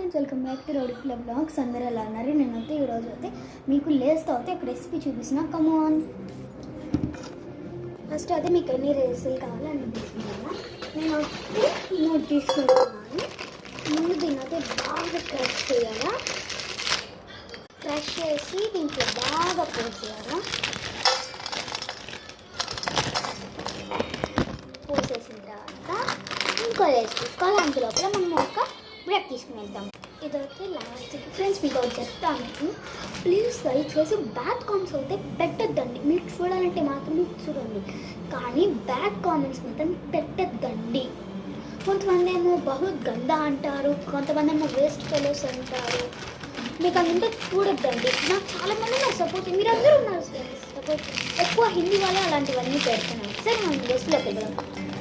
Friends, welcome back to rowdy club blogs. అందరూ ఎలా ఉన్నారు? నేనైతే ఈరోజు అయితే మీకు లేస్తో అయితే ఒక రెసిపీ చూపిస్తున్నా. కమాన్. ఫస్ట్ అయితే మీకు ఎన్ని రేసులు కావాలో అన్ని తీసుకున్నాను. నేను మూడు తీసుకుంటున్నాను. ముందు దీన్ని అయితే బాగా క్రష్ చేయాలా. క్రష్ చేసి దీంట్లో బాగా పోసేయాలా. పోసేసిన తర్వాత ఇంకో రేస్ తీసుకోవాలి. అందులోపల మనం ఒక బ్రేక్ తీసుకుని వెళ్తాం. ఇదైతే లాస్ట్ ఫ్రెండ్స్, మీకు చెప్తాను. ప్లీజ్ లైక్ చేసి బ్యాడ్ కామెంట్స్ అయితే పెట్టద్దండి. మీరు చూడాలంటే మాత్రం చూడండి, కానీ బ్యాడ్ కామెంట్స్ మాత్రం పెట్టద్దండి. కొంతమంది ఏమో బహుత్ గందా అంటారు, కొంతమంది ఏమో వేస్ట్ ఫెలోస్ అంటారు. మీకు అందుంటే చూడొద్దండి. నాకు చాలామంది నాకు సపోర్ట్, మీరు అందరూ ఉన్నారు సపోర్ట్. ఎక్కువ హిందీ వాళ్ళే అలాంటివన్నీ పెడుతున్నాను. సరే, మనం రెస్ట్లోకి వెళ్దాం.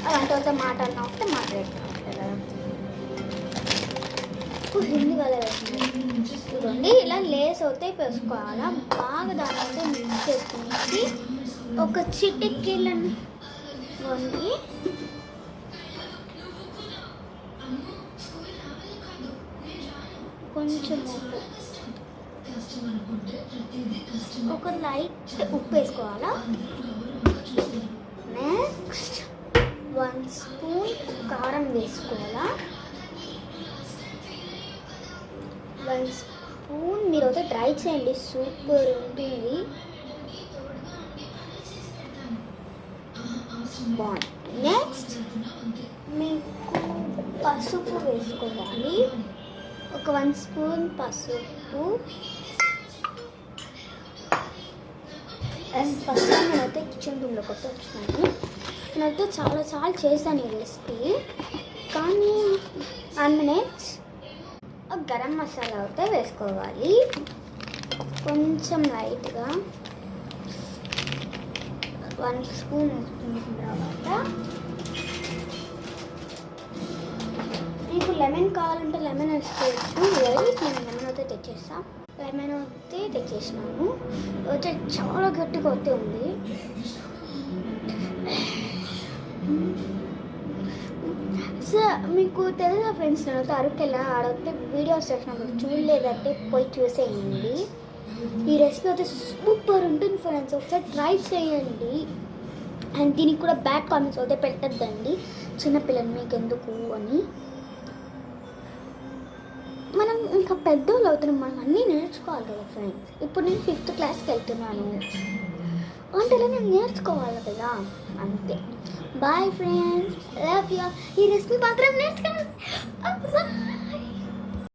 అలాంటి వాళ్ళతో మాట్లాడినా ఒకటే మాట్లాడుతున్నాం కదా. హిందీ వాళ్ళే చూడండి, ఇలా లేస్ అయితే వేసుకోవాలా. బాగా దాని అయితే మిక్స్ చేసుకుని ఒక చిటికెళ్ళని వండి కొంచెం ఒక లైట్ ఉప్పు వేసుకోవాలా. నెక్స్ట్ 1 స్పూన్ కారం వేసుకోవాలా. 1 స్పూన్ మీరు అయితే ట్రై చేయండి, సూపర్ ఉంటుంది. బాగుంది. నెక్స్ట్ మీకు పసుపు వేసుకోవాలి. ఒక 1 స్పూన్ పసుపు. అండ్ ఫస్ట్ నేనైతే కిచెన్ రూమ్లోకి అయితే వచ్చినాను. నేనైతే చాలా చేశాను ఈ రెసిపీ, కానీ 1 మినిట్. గరం మసాలా అయితే వేసుకోవాలి కొంచెం లైట్గా. 1 స్పూన్ వేసుకున్న తర్వాత మీకు లెమన్ కావాలంటే లెమన్ వేసుకోవచ్చు. నేను లెమన్ అయితే తెచ్చేస్తాను. లెమన్ అయితే తెచ్చేసినాను. అయితే చాలా గట్టిగా అయితే ఉంది. సో మీకు తెలుసా ఫ్రెండ్స్, నేను అరకెళ్ళా ఆడైతే వీడియోస్ చేసినప్పుడు చూడలేదంటే పోయి చూసేయండి. ఈ రెసిపీ అయితే సూపర్ ఉంటుంది ఫ్రెండ్స్, ఒకసారి ట్రై చేయండి. అండ్ దీనికి కూడా బ్యాడ్ కామెంట్స్ అయితే పెట్టద్దండి. చిన్నపిల్లలు మీకు ఎందుకు అని. మనం ఇంకా పెద్దోళ్ళు అవుతున్నాం, మనం అన్నీ నేర్చుకోవాలి కదా ఫ్రెండ్స్. ఇప్పుడు నేను 5th క్లాస్కి వెళ్తున్నాను, వంటలో నేను నేర్చుకోవాలి కదా, అంతే. Bye friends, love you. ఈ రెసిపీ మాత్రం నేర్చుకోవాలి.